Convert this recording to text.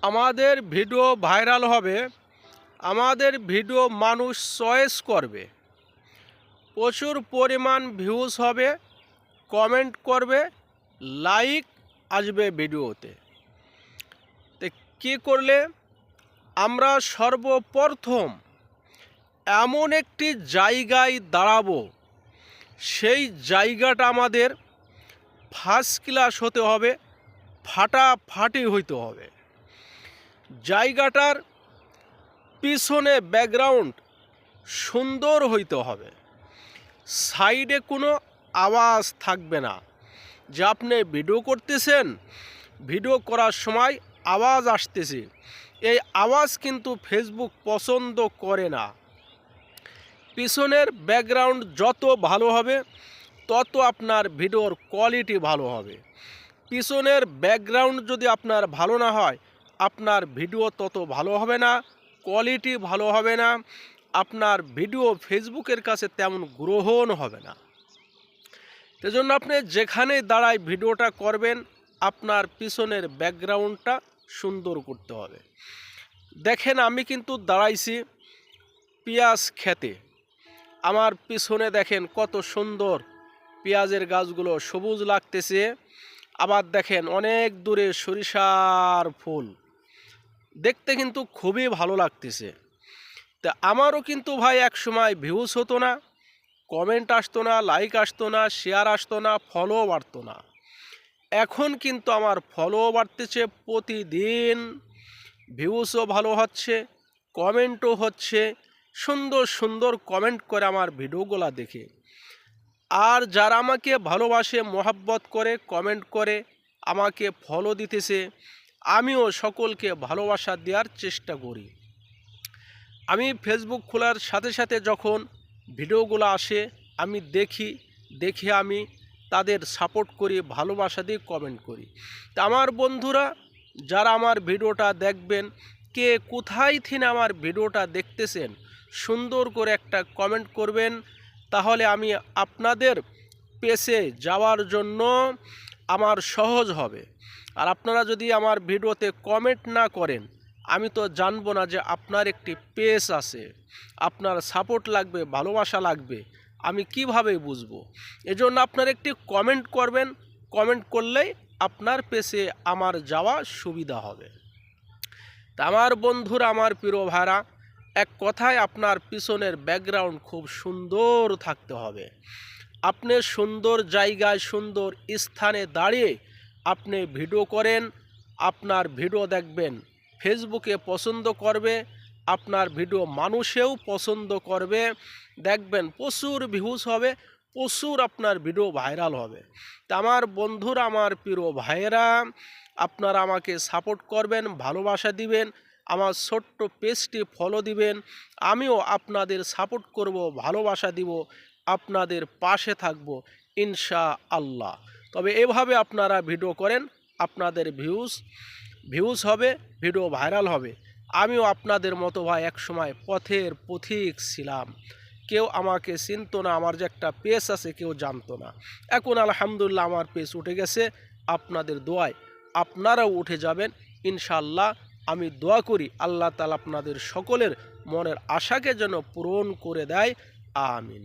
আমাদের video viral হবে, আমাদের ভিডিও মানুষ চয়েস করবে, প্রচুর পরিমাণ ভিউজ হবে, কমেন্ট করবে, লাইক আসবে ভিডিওতে। তো কী করলে আমরা সর্বপ্রথম এমন একটি জায়গায় দাঁড়াবো, সেই জায়গাটা আমাদের ফার্স্ট ক্লাস হতে হবে, ফাটাফাটি হইতে হবে। জায়গাটার পিছনে ব্যাকগ্রাউন্ড সুন্দর হইতে হবে, সাইডে কোনো আওয়াজ থাকবে না। যে আপনি ভিডিও করতেছেন, ভিডিও করার সময় আওয়াজ আসতেছে, এই আওয়াজ কিন্তু ফেসবুক পছন্দ করে না। পিছনের ব্যাকগ্রাউন্ড যত ভালো হবে তত আপনার ভিডিওর কোয়ালিটি ভালো হবে। পিছনের ব্যাকগ্রাউন্ড যদি আপনার ভালো না হয়, আপনার ভিডিও তত ভালো হবে না, কোয়ালিটি ভালো হবে না, আপনার ভিডিও ফেসবুকের কাছে তেমন গ্রহণ হবে না। সেজন্য আপনি যেখানে দাঁড়ায় ভিডিওটা করবেন, আপনার পিছনের ব্যাকগ্রাউন্ডটা সুন্দর করতে হবে। দেখেন, আমি কিন্তু দাঁড়াইছি পেঁয়াজ খেতে, আমার পিছনে দেখেন কত সুন্দর পেঁয়াজের গাছগুলো সবুজ লাগতেছে। আবার দেখেন অনেক দূরে সরিষার ফুল, দেখতে কিন্তু খুবই ভালো লাগতেছে। তা আমারও কিন্তু ভাই এক সময় ভিউজ হতো না, কমেন্ট আসতো না, লাইক আসতো না, শেয়ার আসতো না, ফলো বাড়তো না। এখন কিন্তু আমার ফলো বাড়তেছে প্রতিদিন, ভিউজও ভালো হচ্ছে, কমেন্টও হচ্ছে, সুন্দর সুন্দর কমেন্ট করে আমার ভিডিওগুলো দেখে। আর যারা আমাকে ভালোবাসে, মহাব্বত করে, কমেন্ট করে, আমাকে ফলো দিতেছে, আমিও সকলকে ভালোবাসা দেওয়ার চেষ্টা করি। আমি ফেসবুক খোলার সাথে সাথে যখন ভিডিওগুলো আসে আমি দেখে আমি তাদের সাপোর্ট করি, ভালোবাসা দিয়ে কমেন্ট করি। তা আমার বন্ধুরা যারা আমার ভিডিওটা দেখবেন, কে কোথায় থেকে আমার ভিডিওটা দেখতেছেন, সুন্দর করে একটা কমেন্ট করবেন, তাহলে আমি আপনাদের পেজে যাওয়ার জন্য আমার সহজ হবে। আর আপনারা যদি আমার ভিডিওতে কমেন্ট না করেন, আমি তো জানবো না যে আপনার একটি পেজ আছে, আপনার সাপোর্ট লাগবে, ভালোবাসা লাগবে, আমি কিভাবে বুঝবো? এজন্য আপনার একটি কমেন্ট করবেন, কমেন্ট করলেই আপনার পেজে আমার যাওয়া সুবিধা হবে। তা আমার বন্ধুরা, আমার প্রিয় ভাইরা, এক কথায় আপনার পিছনের ব্যাকগ্রাউন্ড খুব সুন্দর থাকতে হবে। আপনি সুন্দর জায়গায়, সুন্দর স্থানে দাঁড়িয়ে আপনি ভিডিও করেন, আপনার ভিডিও দেখবেন ফেসবুকে পছন্দ করবে, আপনার ভিডিও মানুষেও পছন্দ করবে, দেখবেন প্রচুর ভিউজ হবে, প্রচুর আপনার ভিডিও ভাইরাল হবে। তা আমার বন্ধুরা, আমার প্রিয় ভাইয়েরা, আপনারা আমাকে সাপোর্ট করবেন, ভালোবাসা দিবেন, আমার ছোট্ট পেজটি ফলো দিবেন, আমিও আপনাদের সাপোর্ট করব, ভালোবাসা দিব, আপনাদের পাশে থাকব ইনশাআল্লাহ। তবে এভাবে আপনারা ভিডিও করেন, আপনাদের ভিউজ হবে, ভিডিও ভাইরাল হবে। আমিও আপনাদের মতো ভাই একসময় পথের পথিক ছিলাম, কেউ আমাকে চিনত না, আমার যে একটা পেজ আছে কেউ জানতো না। এখন আলহামদুলিল্লাহ আমার পেজ উঠে গেছে, আপনাদের দোয়ায় আপনারাও উঠে যাবেন ইনশাআল্লাহ। আমি দোয়া করি আল্লাহ তাআলা আপনাদের সকলের মনের আশাকে যেন পূরণ করে দেয়, আমিন।